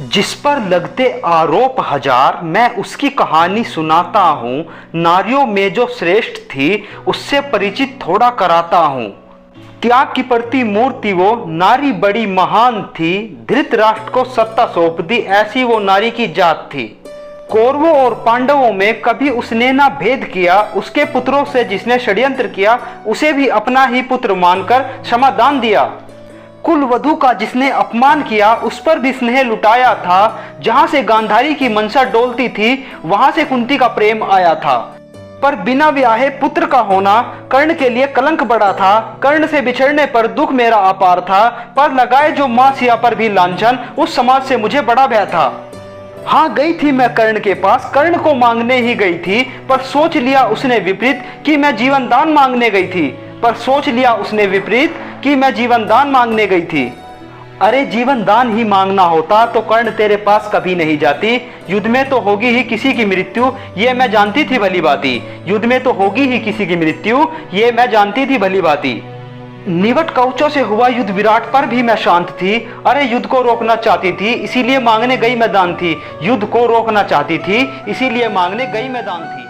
जिस पर लगते आरोप हजार, मैं उसकी कहानी सुनाता हूँ। नारियों में जो श्रेष्ठ थी, उससे परिचित थोड़ा कराता हूँ। त्याग की प्रतिमूर्ति वो नारी बड़ी महान थी। धृतराष्ट्र को सत्ता सौंप दी, ऐसी वो नारी की जात थी। कौरवों और पांडवों में कभी उसने ना भेद किया। उसके पुत्रों से जिसने षड्यंत्र किया, उसे भी अपना ही पुत्र मानकर क्षमादान दिया। कुल वधू का जिसने अपमान किया, उस पर भी स्नेह लुटाया था। जहां से गांधारी की मनसा डोलती थी, वहां से कुंती का प्रेम आया था। पर बिना ब्याहे पुत्र का होना कर्ण के लिए कलंक बड़ा था। कर्ण से बिछड़ने पर दुख मेरा अपार था, पर लगाए जो मां सिया पर भी लांछन, उस समाज से मुझे बड़ा भय था। हाँ, गई थी मैं कर्ण के पास, कर्ण को मांगने ही गई थी, पर सोच लिया उसने विपरीत कि मैं जीवन दान मांगने गई थी। पर सोच लिया उसने विपरीत कि मैं जीवन दान मांगने गई थी। अरे जीवन दान ही मांगना होता तो कर्ण तेरे पास कभी नहीं जाती। युद्ध में तो होगी ही किसी की मृत्यु, ये मैं जानती थी भली भांति। युद्ध में तो होगी ही किसी की मृत्यु, ये मैं जानती थी भली भांति। निवट कवचों से हुआ युद्ध विराट पर भी मैं शांत थी। अरे युद्ध को रोकना चाहती थी, इसीलिए मांगने गई मैं दान थी। युद्ध को रोकना चाहती थी, इसीलिए मांगने गई मैं दान थी।